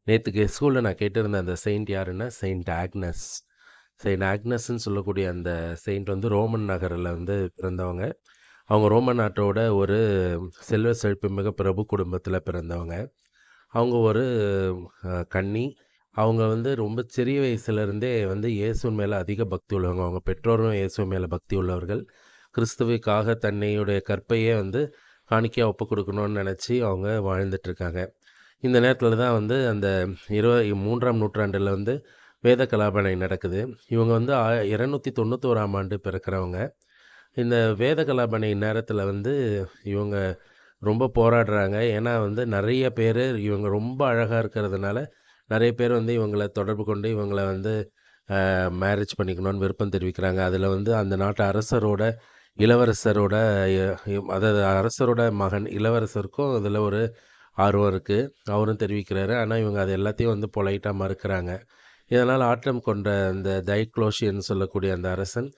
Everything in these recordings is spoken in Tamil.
நேத்துக்கு ஸ்கூல்ல நான் கேட்டிருந்த அந்த செயிண்ட் யாருன்னா, செயிண்ட் ஆக்னஸ். செயிண்ட் ஆக்னஸ்ன்னு சொல்லக்கூடிய அந்த செயிண்ட் வந்து ரோமன் நகரில வந்து பிறந்தவங்க. அவங்க ரோமன் நாட்டோட ஒரு செல்வ செழிப்புமிக்க பிரபு குடும்பத்தில பிறந்தவங்க. அவங்க ஒரு கன்னி. அவங்க வந்து ரொம்ப சிறிய வயசுலேருந்தே வந்து இயேசுவின் மேல அதிக பக்தி உள்ளவங்க. அவங்க பெற்றோரும் இயேசு மேல பக்தி உள்ளவர்கள். கிறிஸ்துவுக்காக தன்னையுடைய கற்பையே வந்து காணிக்கையா ஒப்புக் குடுக்கணும்னு நெனச்சு அவங்க வாழ்ந்துட்டுருக்காங்க. இந்த நேரத்தில தான் வந்து அந்த 3ஆம் நூற்றாண்டுல வந்து வேத கலாபனை நடக்குது. இவங்க வந்து 291ஆம் ஆண்டு பிறக்கிறவங்க. இந்த வேத கலாபனை நேரத்தில வந்து இவங்க ரொம்ப போராடுறாங்க. ஏன்னா வந்து நெறைய பேரு இவங்க ரொம்ப அழகா இருக்கிறதுனால, நெறைய பேர் வந்து இவங்கள தொடர்பு கொண்டு இவங்கள வந்து மேரேஜ் பண்ணிக்கணும்னு விருப்பம் தெரிவிக்கிறாங்க. அதில வந்து அந்த நாட்டு அரசரோட, இளவரசரோட எ அதாவது அரசரோட மகன் இளவரசருக்கும் அதில ஒரு ஆர்வம் இருக்கு. அவரும் தெரிவிக்கிறாரு. ஆனா, இவங்க அது எல்லாத்தையும் வந்து பொலைட்டா மறுக்கிறாங்க. இதனால் ஆற்றம் கொண்ட அந்த டைக்ளோஷியன் சொல்லக்கூடிய அந்த அரசன்,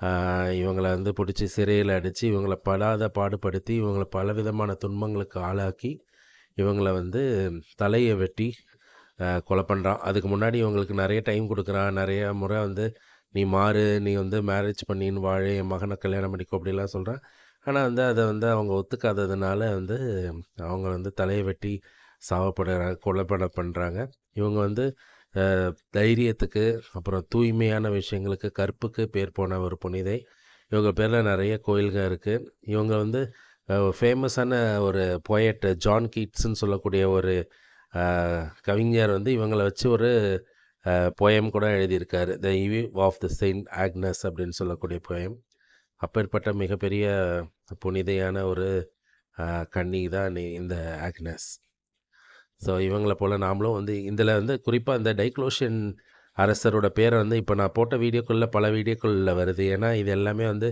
ஆ இவங்கள வந்து புடிச்சு சிறையில அடைச்சு, இவங்கள படாத பாடுபடுத்தி, இவங்கள பலவிதமான துன்பங்களுக்கு ஆளாக்கி, இவங்கள வந்து தலைய வெட்டி கொலை பண்றான். அதுக்கு முன்னாடி இவங்களுக்கு நெறைய டைம் குடுக்குறான். நெறைய முறை வந்து, "நீ மாறு, நீ வந்து மேரேஜ் பண்ணின்னு வாழு, என் மகன கல்யாணம் பண்ணிக்கோ" அப்படிலாம் சொல்றான். ஆனா வந்து அத வந்து அவங்க ஒத்துக்காததுனால வந்து, அவங்க வந்து தலைய வெட்டி கொலை பண்றாங்க. இவங்க வந்து அ தைரியத்துக்கு, அப்புறம் தூய்மையான விஷயங்களுக்கு, கற்புக்கு பேர் போன ஒரு புனிதை. இவங்க பேர்ல நெறைய கோயில்கள் இருக்கு. இவங்க வந்து ஃபேமஸான ஒரு போயட் ஜான் கீட்ஸ்ன்னு சொல்லக்கூடிய ஒரு அ கவிஞர் வந்து இவங்கள வச்சு ஒரு போயம் கூட எழுதியிருக்காரு. The eve of the saint Agnes அப்படின்னு சொல்லக்கூடிய போயம். அப்பேற்பட்ட மிகப்பெரிய புனிதையான ஒரு கன்னி தான் இந்த ஆக்னஸ். ஸோ இவங்கள போல நாமளும் வந்து இதில வந்து குறிப்பா இந்த டைக்ளோஷியன் அரசரோட பேர வந்து இப்ப நான் போட்ட வீடியோக்கள்ல பல வீடியோக்கள்ல வருது. ஏன்னா, இது எல்லாமே வந்து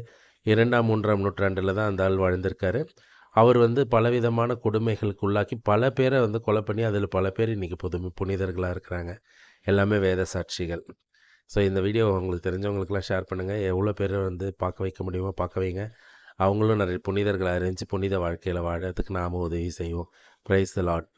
2ஆம், 3ஆம் நூற்றாண்டுல தான் அந்த ஆள் வாழ்ந்திருக்காரு. அவர் வந்து பலவிதமான கொடுமைகளுக்கு உள்ளாக்கி பல பேர வந்து கொலை பண்ணி, அதில பல பேர் இன்னைக்கு புனிதர்களா இருக்கிறாங்க. எல்லாமே வேத சாட்சிகள். ஸோ இந்த வீடியோ உங்களுக்கு தெரிஞ்சவங்களுக்கெல்லாம் ஷேர் பண்ணுங்க. எவ்வளோ பேர வந்து பார்க்க வைக்க முடியுமோ பார்க்க வைங்க. அவங்களும் நிறைய புனிதர்கள அறிஞ்சு புனித வாழ்க்கையில வாழறதுக்கு நாம உதவி செய்வோம். Praise the Lord.